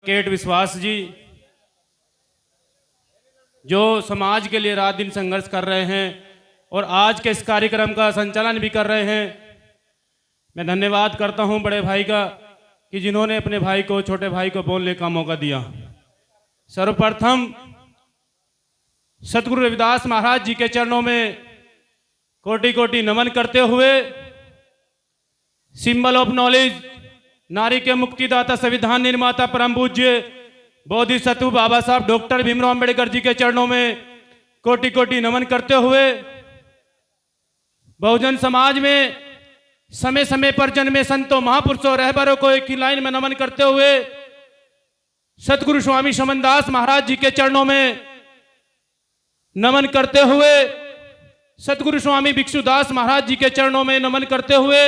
Cat विश्वास जी जो समाज के लिए रात दिन संघर्ष कर रहे हैं और आज के इस कार्यक्रम का संचालन भी कर रहे हैं। मैं धन्यवाद करता हूं बड़े भाई का कि जिन्होंने अपने भाई को, छोटे भाई को बोलने का मौका दिया। सर्वप्रथम सतगुरु रविदास महाराज जी के चरणों में कोटि कोटि नमन करते हुए सिंबल ऑफ नॉलेज, नारी के मुक्तिदाता, संविधान निर्माता, परम पूज्य बोधिसत्व बाबा साहब डॉक्टर भीमराव अंबेडकर जी के चरणों में कोटि कोटि नमन करते हुए बहुजन समाज में समय समय पर जन्मे संतों, महापुरुषों, रहबरों को एक ही लाइन में नमन करते हुए सतगुरु स्वामी समनदास महाराज जी के चरणों में नमन करते हुए सतगुरु स्वामी भिक्षुदास महाराज जी के चरणों में नमन करते हुए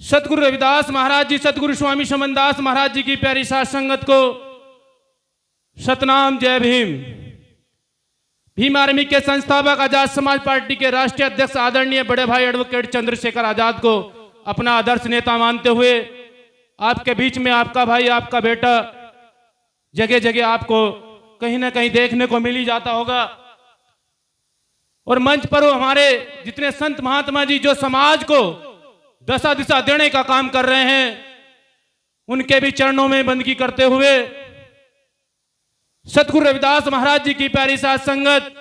सतगुरु रविदास महाराज जी, सतगुरु स्वामी समनदास महाराज जी की प्यारी साथ संगत को सतनाम जय भीम। भीम आर्मी के संस्थापक, आजाद समाज पार्टी के राष्ट्रीय अध्यक्ष आदरणीय बड़े भाई एडवोकेट चंद्रशेखर आजाद को अपना आदर्श नेता मानते हुए आपके बीच में आपका भाई, आपका बेटा जगह जगह आपको कहीं ना कहीं देखने को मिल ही जाता होगा। और मंच पर हमारे जितने संत महात्मा जी जो समाज को दशा दिशा देने का काम कर रहे हैं, उनके भी चरणों में बंदगी करते हुए सतगुरु रविदास महाराज जी की प्यारी साथ संगत,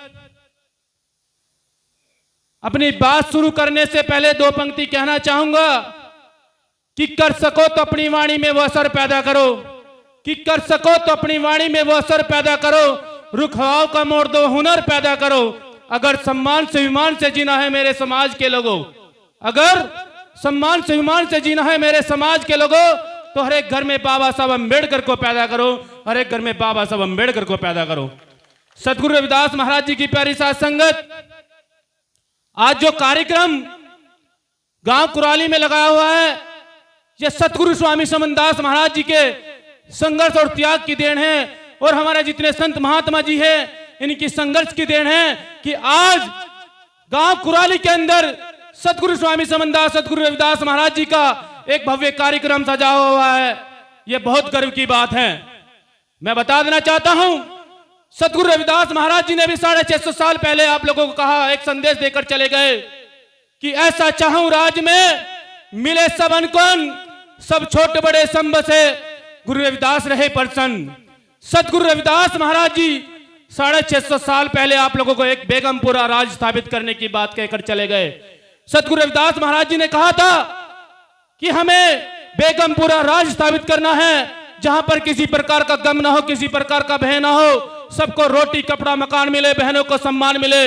अपनी बात शुरू करने से पहले दो पंक्ति कहना चाहूंगा कि कर सको तो अपनी वाणी में वो असर पैदा करो, कि कर सको तो अपनी वाणी में वो असर पैदा करो, रुख हवाओं का मोड़ दो, हुनर पैदा करो। अगर सम्मान से विमान से जीना है मेरे समाज के लोगों, अगर सम्मान से विमान से जीना है मेरे समाज के लोगों, तो हर एक घर में बाबा साहब अंबेडकर को पैदा करो, हर एक घर में बाबा साहब अंबेडकर को पैदा करो। सतगुरु रविदास महाराज जी की प्यारी साथ संगत, आज जो कार्यक्रम गांव कुराली में लगाया हुआ है, यह सतगुरु स्वामी समनदास महाराज जी के संघर्ष और त्याग की देन है और हमारे जितने संत महात्मा जी हैं इनकी संघर्ष की देन है कि आज गांव कुराली के अंदर सतगुरु स्वामी समनदास, सतगुरु रविदास महाराज जी का एक भव्य कार्यक्रम सजा हुआ है। यह बहुत गर्व की बात है। मैं बता देना चाहता हूं, सतगुरु रविदास महाराज जी ने भी 650 साल पहले आप लोगों को कहा, एक संदेश देकर चले गए कि ऐसा चाहूं राज में मिले सब अनकन, सब छोटे बड़े संब से गुरु रविदास रहे प्रसन्न। सतगुरु रविदास महाराज जी 650 साल पहले आप लोगों को एक बेगमपुरा राज स्थापित करने की बात कहकर चले गए। सतगुरु रविदास महाराज जी ने कहा था कि हमें बेगमपुरा राज स्थापित करना है जहां पर किसी प्रकार का गम ना हो, किसी प्रकार का भय ना हो, सबको रोटी कपड़ा मकान मिले, बहनों को सम्मान मिले।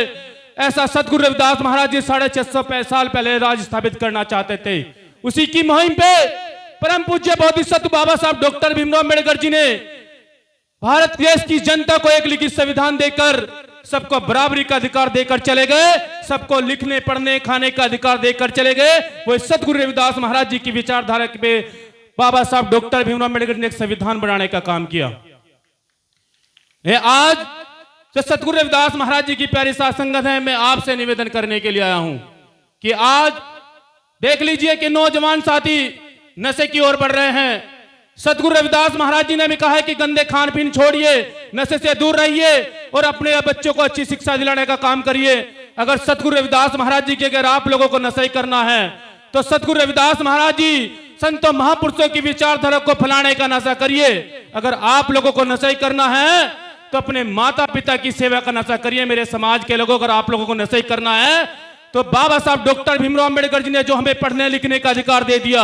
ऐसा सतगुरु रविदास महाराज जी 650 साल पहले राज स्थापित करना चाहते थे। उसी की मुहिम पे परम पूज्य बोधिसत्व बाबा साहब डॉक्टर भीमराव अंबेडकर जी ने भारत देश की जनता को एक लिखित संविधान देकर सबको बराबरी का अधिकार देकर चले गए, सबको लिखने पढ़ने खाने का अधिकार देकर चले गए। वो सतगुरु रविदास महाराज जी की विचारधारा पे बाबा साहब डॉक्टर भीमराव अंबेडकर ने एक संविधान बनाने का काम किया। आज जो सतगुरु रविदास महाराज जी की प्यारी साथ संगत है, मैं आपसे निवेदन करने के लिए आया हूं कि आज देख लीजिए कि नौजवान साथी नशे की ओर बढ़ रहे हैं। सतगुरु रविदास महाराज जी ने भी कहा है कि गंदे खान पीन छोड़िए, नशे से दूर रहिए और अपने बच्चों को अच्छी शिक्षा दिलाने का काम करिए। अगर सतगुरु रविदास महाराज जी के अगर आप लोगों को नशा करना है तो सतगुरु रविदास महाराज जी संतों महापुरुषों की विचारधारा को फैलाने का नशा करिए। अगर आप लोगों को नशा करना है तो अपने माता पिता की सेवा का नशा करिए। मेरे समाज के लोगों, अगर आप लोगों को नशा करना है तो बाबा साहब डॉक्टर भीमराव अंबेडकर जी ने जो हमें पढ़ने लिखने का अधिकार दे दिया,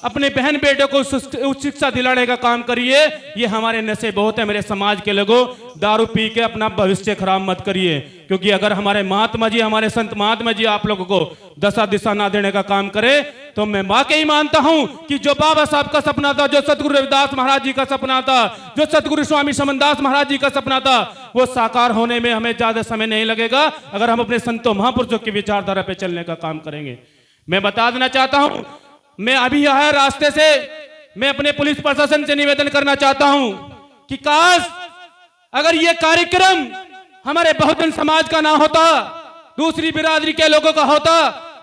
अपने बहन बेटे को उच्च शिक्षा दिलाने का काम करिए। ये हमारे नशे बहुत है मेरे समाज के लोगों, दारू पी के अपना भविष्य खराब मत करिए, क्योंकि अगर हमारे महात्मा जी, हमारे संत महात्मा जी आप लोगों को दशा दिशा ना देने का काम करे तो मैं वाकई मानता हूं कि जो बाबा साहब का सपना था, जो सतगुरु रविदास महाराज जी का सपना था, जो सतगुरु स्वामी समनदास महाराज जी का सपना था, वो साकार होने में हमें ज्यादा समय नहीं लगेगा अगर हम अपने संतों महापुरुषों की विचारधारा पे चलने का काम करेंगे। मैं बता देना चाहता हूं, मैं अभी आया रास्ते से, मैं अपने पुलिस प्रशासन से निवेदन करना चाहता हूं कि काश अगर ये कार्यक्रम हमारे बहुजन समाज का ना होता, दूसरी बिरादरी के लोगों का होता,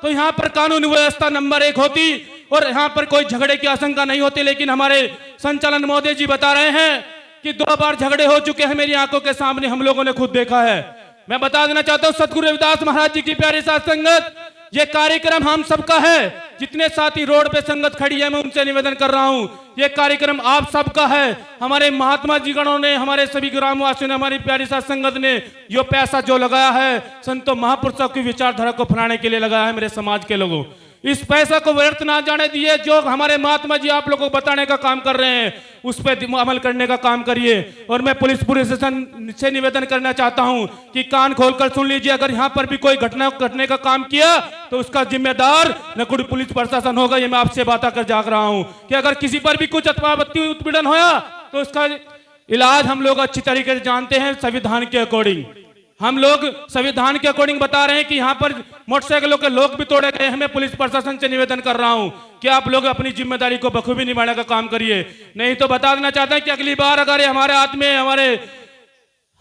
तो यहां पर कानून व्यवस्था नंबर 1 होती और यहाँ पर कोई झगड़े की आशंका नहीं होती। लेकिन हमारे संचालन महोदय जी बता रहे हैं कि 2 बार झगड़े हो चुके हैं, मेरी आंखों के सामने हम लोगों ने खुद देखा है। मैं बता देना चाहता हूं सतगुरु रविदास महाराज जी की प्यारी साथ संगत, ये कार्यक्रम हम सबका है। जितने साथी रोड पे संगत खड़ी है, मैं उनसे निवेदन कर रहा हूं, ये कार्यक्रम आप सबका है। हमारे महात्मा जी गणों ने, हमारे सभी ग्रामवासियों ने, हमारी प्यारी साथ संगत ने जो पैसा जो लगाया है संतों महापुरुषों की विचारधारा को फैलाने के लिए लगाया है। मेरे समाज के लोगों, इस पैसा को व्यर्थ ना जाने दिए। जो हमारे महात्मा जी आप लोगों को बताने का काम कर रहे हैं, उस पर अमल करने का काम करिए। और मैं पुलिस प्रशासन से निवेदन करना चाहता हूं कि कान खोलकर सुन लीजिए, अगर यहां पर भी कोई घटना घटने का काम किया तो उसका जिम्मेदार न कोई पुलिस प्रशासन होगा। ये मैं आपसे बात कर जाग रहा हूं कि अगर किसी पर भी कुछ अत्यापत्ति उत्पीड़न होया तो उसका इलाज हम लोग अच्छी तरीके से जानते हैं। संविधान के अकॉर्डिंग हम लोग संविधान के अकॉर्डिंग बता रहे हैं कि यहाँ पर मोटरसाइकिलों के लोग भी तोड़े गए हैं। मैं पुलिस प्रशासन से निवेदन कर रहा हूं कि आप लोग अपनी जिम्मेदारी को बखूबी निभाने का काम करिए। नहीं तो बता देना चाहते हैं कि अगली बार अगर हमारे हाथ में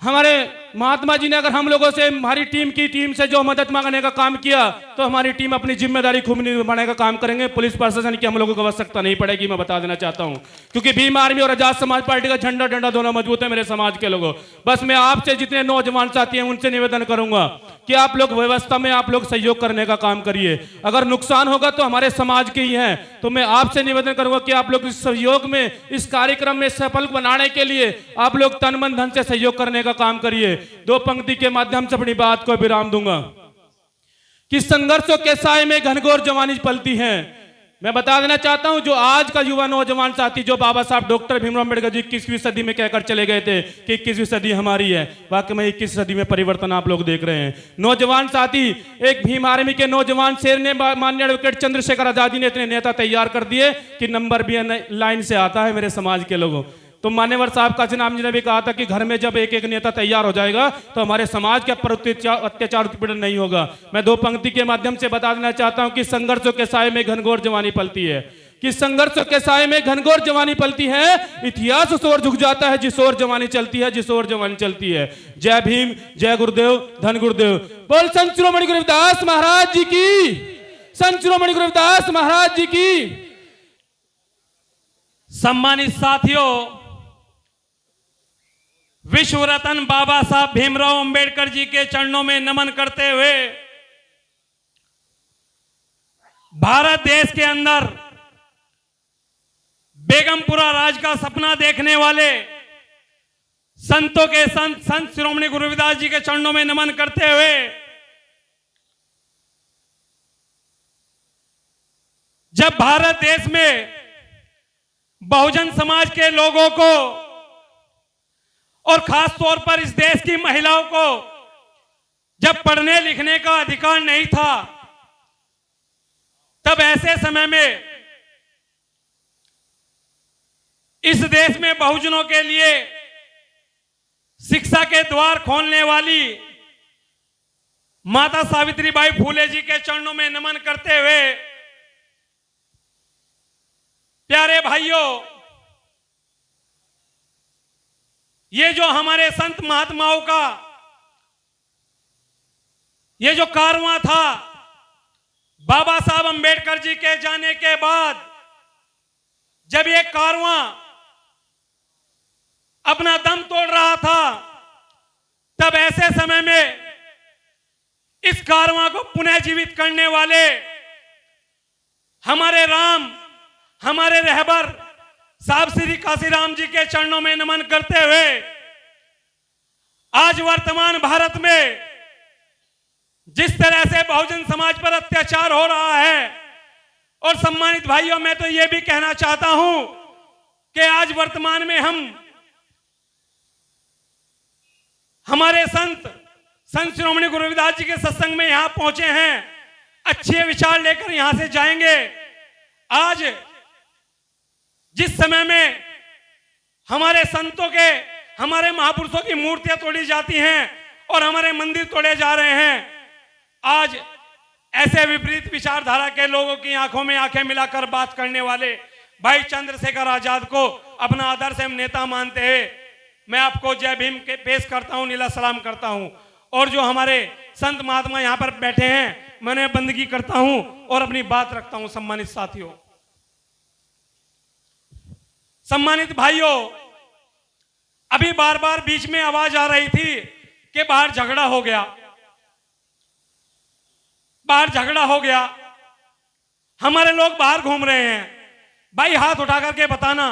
हमारे महात्मा जी ने अगर हम लोगों से, हमारी टीम से जो मदद मांगने का काम किया तो हमारी टीम अपनी जिम्मेदारी खूब निभाने का काम करेंगे। पुलिस प्रशासन की हम लोगों को आवश्यकता नहीं पड़ेगी, मैं बता देना चाहता हूं, क्योंकि भीम आर्मी और आजाद समाज पार्टी का झंडा डंडा दोनों मजबूत है। मेरे समाज के लोगों, बस मैं आपसे जितने नौजवान साथी हैं उनसे निवेदन करूंगा कि आप लोग व्यवस्था में आप लोग सहयोग करने का काम करिए। अगर नुकसान होगा तो हमारे समाज के ही है, तो मैं आपसे निवेदन करूंगा कि आप लोग इस सहयोग में, इस कार्यक्रम में सफल बनाने के लिए आप लोग तन मन धन से सहयोग करने का काम करिए। 2 पंक्ति के माध्यम से अपनी बात को विराम दूंगा कि संघर्षों के साए में घनघोर जवानी पलती है। मैं बता देना चाहता हूं, जो आज का युवा नौजवान साथी, जो बाबा साहब डॉक्टर भीमराव अम्बेडकर जी 21वीं सदी में कहकर चले गए थे कि 21वीं सदी हमारी है, वाकई में 21वीं सदी में परिवर्तन आप लोग देख रहे हैं। नौजवान साथी, एक भीम आर्मी के नौजवान शेर ने, माननीय एडवोकेट चंद्रशेखर आजादी ने इतने नेता तैयार कर दिए कि नंबर भी लाइन से आता है। मेरे समाज के लोगों, तो मान्यवर साहब काशीराम जी ने भी कहा था कि घर में जब एक एक नेता तैयार हो जाएगा तो हमारे समाज के पर अत्याचार उत्पीड़न नहीं होगा। मैं 2 पंक्ति के माध्यम से बता देना चाहता हूं कि संघर्षों के साए में घनघोर जवानी पलती है, कि संघर्षों के साए में घनघोर जवानी पलती है। इतिहास उस ओर झुक जाता है जिस ओर जवानी चलती है, जिस ओर जवानी चलती है। जय भीम, जय गुरुदेव, धन गुरुदेव। बोल संत शिरोमणि गुरु रविदास महाराज जी की, संत शिरोमणि गुरु रविदास महाराज जी की। सम्मानित साथियों, विश्व रत्न बाबा साहब भीमराव अंबेडकर जी के चरणों में नमन करते हुए भारत देश के अंदर बेगमपुरा राज का सपना देखने वाले संतों के संत शिरोमणि गुरु रविदास जी के चरणों में नमन करते हुए जब भारत देश में बहुजन समाज के लोगों को और खास तौर पर इस देश की महिलाओं को जब पढ़ने लिखने का अधिकार नहीं था, तब ऐसे समय में इस देश में बहुजनों के लिए शिक्षा के द्वार खोलने वाली माता सावित्रीबाई फूले जी के चरणों में नमन करते हुए, प्यारे भाइयों, ये जो हमारे संत महात्माओं का ये जो कारवां था, बाबा साहब अंबेडकर जी के जाने के बाद जब ये कारवां अपना दम तोड़ रहा था, तब ऐसे समय में इस कारवां को पुनः जीवित करने वाले हमारे राम, हमारे रहबर साहब श्री काशीराम जी के चरणों में नमन करते हुए आज वर्तमान भारत में जिस तरह से बहुजन समाज पर अत्याचार हो रहा है, और सम्मानित भाइयों, मैं तो यह भी कहना चाहता हूं कि आज वर्तमान में हमारे संत शिरोमणि गुरु रविदास जी के सत्संग में यहां पहुंचे हैं, अच्छे विचार लेकर यहां से जाएंगे। आज जिस समय में हमारे संतों के, हमारे महापुरुषों की मूर्तियां तोड़ी जाती हैं और हमारे मंदिर तोड़े जा रहे हैं, आज ऐसे विपरीत विचारधारा के लोगों की आंखों में आंखें मिलाकर बात करने वाले भाई चंद्रशेखर आजाद को अपना आदर्श एवं नेता मानते हुए मैं आपको जय भीम के पेश करता हूं, नीला सलाम करता हूं। और जो हमारे संत महात्मा यहां पर बैठे हैं, मैं उन्हें बंदगी करता हूं और अपनी बात रखता हूं। सम्मानित साथियों, सम्मानित भाइयों, अभी बार बार बीच में आवाज आ रही थी कि बाहर झगड़ा हो गया, बाहर झगड़ा हो गया, हमारे लोग बाहर घूम रहे हैं। भाई हाथ उठा करके बताना,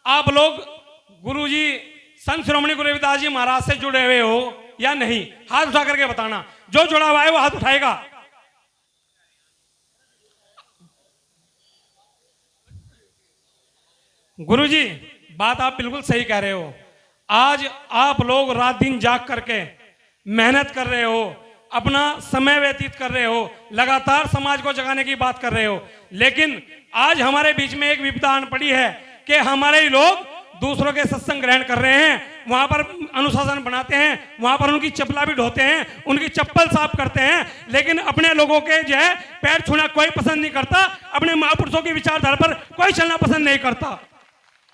आप लोग गुरुजी संत श्रोमणी गुरु रविदास जी महाराज से जुड़े हुए हो या नहीं? हाथ उठा करके बताना, जो जुड़ा हुआ है वो हाथ उठाएगा। गुरुजी बात आप बिल्कुल सही कह रहे हो। आज आप लोग रात दिन जाग करके मेहनत कर रहे हो, अपना समय व्यतीत कर रहे हो, लगातार समाज को जगाने की बात कर रहे हो, लेकिन आज हमारे बीच में एक विपदा आन पड़ी है कि हमारे ही लोग दूसरों के सत्संग ग्रहण कर रहे हैं, वहां पर अनुशासन बनाते हैं, वहां पर उनकी चप्पला भी ढोते हैं, उनकी चप्पल साफ करते हैं, लेकिन अपने लोगों के जो है पैर छूना कोई पसंद नहीं करता, अपने महापुरुषों की विचारधारा पर कोई चलना पसंद नहीं करता।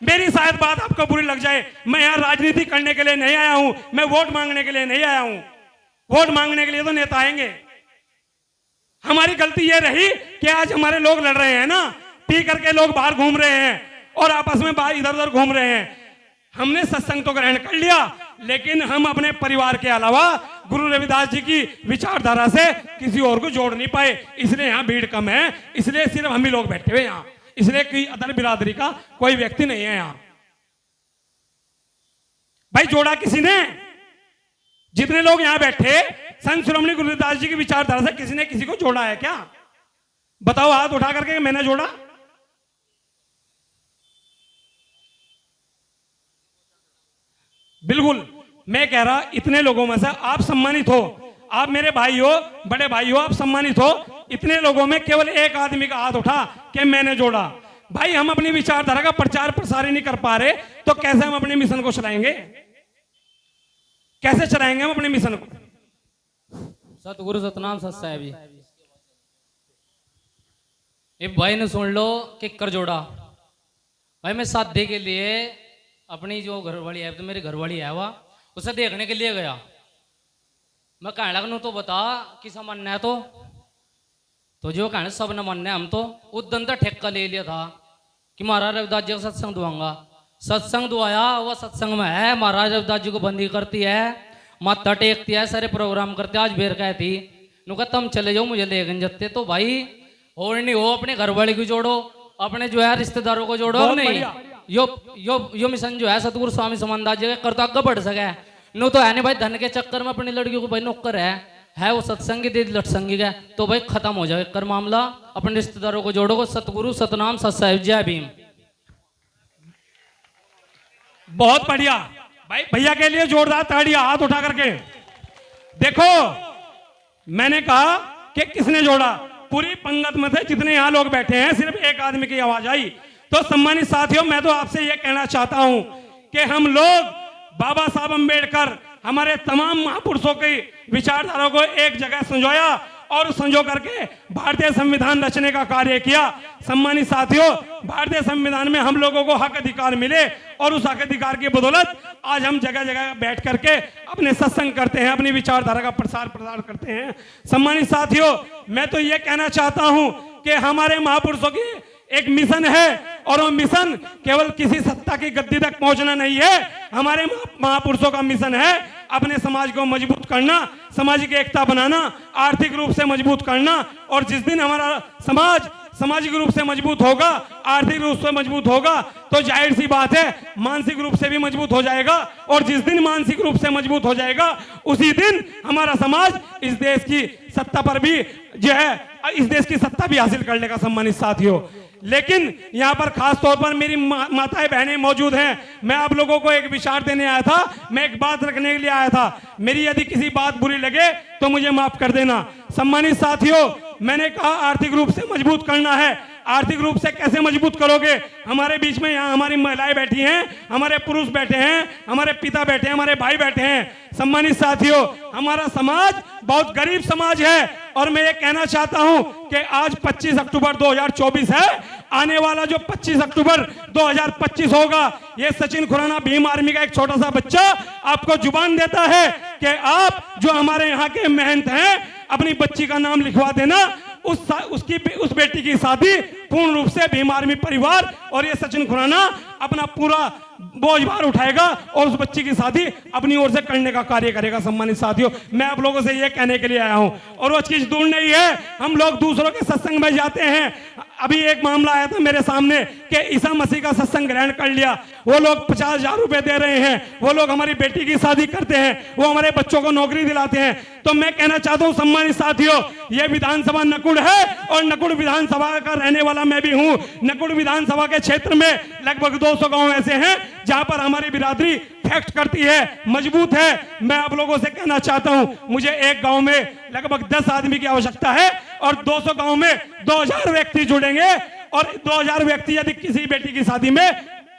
मेरी शायद बात आपको बुरी लग जाए, मैं यहाँ राजनीति करने के लिए नहीं आया हूं, मैं वोट मांगने के लिए नहीं आया हूं। वोट मांगने के लिए तो नेता आएंगे। हमारी गलती यह रही कि आज हमारे लोग लड़ रहे हैं ना, पी करके लोग बाहर घूम रहे हैं और आपस में बाहर इधर उधर घूम रहे हैं। हमने सत्संग तो ग्रहण कर लिया, लेकिन हम अपने परिवार के अलावा गुरु रविदास जी की विचारधारा से किसी और को जोड़ नहीं पाए, इसलिए यहाँ भीड़ कम है, इसलिए सिर्फ हम ही लोग बैठे हुए यहाँ, इसलिए कि अदर बिरादरी का कोई व्यक्ति नहीं है यहाँ। भाई जोड़ा किसी ने? जितने लोग यहां बैठे संत श्रोमणी गुरु रविदास जी की विचारधारा से किसी ने किसी को जोड़ा है क्या? बताओ हाथ उठा करके मैंने जोड़ा। बिल्कुल मैं कह रहा, इतने लोगों में से आप सम्मानित हो, आप मेरे भाई हो, बड़े भाई हो, आप सम्मानित हो। इतने लोगों में केवल एक आदमी का हाथ उठा कि मैंने जोड़ा। भाई हम अपनी विचारधारा का प्रचार प्रसार ही नहीं कर पा रहे, तो कैसे हम अपने मिशन को चलाएंगे? कैसे चलाएंगे हम अपने मिशन को? सतगुरु सतनाम सत साहिब जी, ये भाई ने सुन लो कि कर जोड़ा। भाई मैं शादी के लिए अपनी जो घरवाली है, तो मेरी घरवाली है वह, उसे देखने के लिए गया। मैं कहने लगा तो बता किसा मानना है, तो जो कहने सब न मानना है, हम तो उस दिन तक ठेका ले लिया था कि महाराज रविदास जी का सत्संग दुआंगा। सत्संग दुआया, वह सत्संग में है महाराज रविदास जी को बंदी करती है, माथा टेकती है, सारे प्रोग्राम करते। आज बेर कह थी नुका तुम चले जाओ मुझे लेकर जाते, तो भाई और नहीं हो, अपने घर वाले को जोड़ो, अपने जो है रिश्तेदारों को जोड़ो। नहीं यो मिशन जो है सतगुरु स्वामी समानदास जी का कर तो आगे बढ़ सके। नो तो है नहीं भाई, धन के चक्कर में अपनी लड़कियों को भाई नौकर है वो सत्संगी दे लटसंगी का, तो भाई खत्म हो जाए कर मामला। अपने रिश्तेदारों को जोड़ो। सतगुरु सतनाम सत साहिब, जय भीम। बहुत बढ़िया भाई, भैया के लिए जोरदार ताड़ियां, हाथ उठा करके देखो। मैंने कहा कि किसने जोड़ा? पूरी पंगत में से जितने यहां लोग बैठे हैं सिर्फ एक आदमी की आवाज आई। तो सम्मानित साथियों, मैं तो आपसे यह कहना चाहता हूं कि हम लोग बाबा साहब अंबेडकर, हमारे तमाम महापुरुषों की विचारधारा को एक जगह संजोया और संजो करके भारतीय संविधान रचने का कार्य किया। सम्मानित साथियों, भारतीय संविधान में हम लोगों को हक अधिकार मिले और उस हक अधिकार की बदौलत आज हम जगह जगह बैठ करके अपने सत्संग करते हैं, अपनी विचारधारा का प्रसार प्रसार करते हैं। सम्मानित साथियों, मैं तो यह कहना चाहता हूं कि हमारे महापुरुषों की एक मिशन है और वो मिशन केवल किसी सत्ता की गद्दी तक पहुंचना नहीं है। हमारे महापुरुषों का मिशन है अपने समाज को मजबूत करना, सामाजिक एकता बनाना, आर्थिक रूप से मजबूत करना। और जिस दिन हमारा समाज सामाजिक रूप से मजबूत होगा, आर्थिक रूप से मजबूत होगा, तो जाहिर सी बात है मानसिक रूप से भी मजबूत हो जाएगा। और जिस दिन मानसिक रूप से मजबूत हो जाएगा, उसी दिन हमारा समाज इस देश की सत्ता पर भी जो है, इस देश की सत्ता भी हासिल कर लेगा। सम्मानित साथियों, लेकिन यहां पर खास तौर पर मेरी माताएं बहनें मौजूद हैं। मैं आप लोगों को एक विचार देने आया था, मैं एक बात रखने के लिए आया था। मेरी यदि किसी बात बुरी लगे तो मुझे माफ कर देना। सम्मानित साथियों, मैंने कहा आर्थिक रूप से मजबूत करना है। आर्थिक रूप से कैसे मजबूत करोगे? हमारे बीच में यहाँ हमारी महिलाएं बैठी हैं, हमारे पुरुष बैठे हैं, हमारे पिता बैठे हैं, हमारे भाई बैठे हैं। सम्मानित साथियों, हमारा समाज बहुत गरीब समाज है और मैं ये कहना चाहता हूं कि आज 25 अक्टूबर 2024 है। आने वाला जो 25 अक्टूबर 2025 होगा, ये सचिन खुराना भीम आर्मी का एक छोटा सा बच्चा आपको जुबान देता है कि आप जो हमारे यहाँ के महंत हैं, अपनी बच्ची का नाम लिखवा देना, उस बेटी की शादी पूर्ण रूप से भीम आर्मी परिवार और ये सचिन खुराना अपना पूरा बोझ भार उठाएगा और उस बच्ची की शादी अपनी ओर से करने का कार्य करेगा। सम्मानित साथियों, मैं आप लोगों से ये कहने के लिए आया हूं और वो चीज दूर नहीं है। हम लोग दूसरों के सत्संग में जाते हैं। अभी एक मामला आया था मेरे सामने कि ईसा मसीह का सत्संग ग्रहण कर लिया, वो लोग 50,000 रुपए दे रहे हैं, वो लोग हमारी बेटी की शादी करते हैं, वो हमारे बच्चों को नौकरी दिलाते हैं। तो मैं कहना चाहता हूं सम्मानित साथियों, ये विधानसभा नकुड़ है और नकुड़ विधानसभा का रहने वाला मैं भी हूं। नकुड़ विधानसभा के क्षेत्र में लगभग 200 गांव ऐसे हैं जहां पर हमारी बिरादरी फैक्ट करती है, मजबूत है। मैं आप लोगों से कहना चाहता हूं, मुझे एक गांव में लगभग 10 आदमी की आवश्यकता है और 200 गांव में 2000 व्यक्ति जुड़ेंगे और 2000 व्यक्ति यदि किसी बेटी की शादी में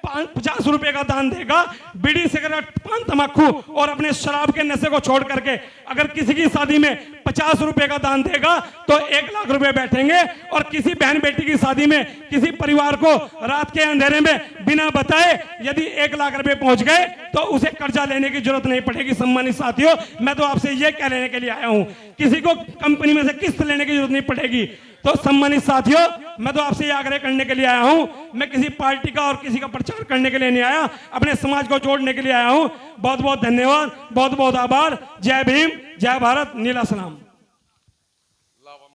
50 रुपए का दान देगा, बीड़ी सिगरेट पान तंबाकू और अपने शराब के नशे को छोड़ करके अगर किसी की शादी में 50 रुपए का दान देगा तो 1 लाख रुपए बैठेंगे। और किसी बहन बेटी की शादी में किसी परिवार को रात के अंधेरे में बिना बताए यदि 1 लाख रुपए पहुंच गए तो उसे कर्जा लेने की जरूरत नहीं पड़ेगी। सम्मानित साथियों, मैं तो आपसे यह कह लेने के लिए आया हूं, किसी को कंपनी में से किस्त लेने की जरूरत नहीं पड़ेगी। तो सम्मानित साथियों, मैं तो आपसे यह आग्रह करने के लिए आया हूं, मैं किसी पार्टी का और किसी का प्रचार करने के लिए नहीं आया, अपने समाज को जोड़ने के लिए आया हूं। बहुत बहुत धन्यवाद, बहुत बहुत आभार। जय भीम, जय भारत, नीला सलाम।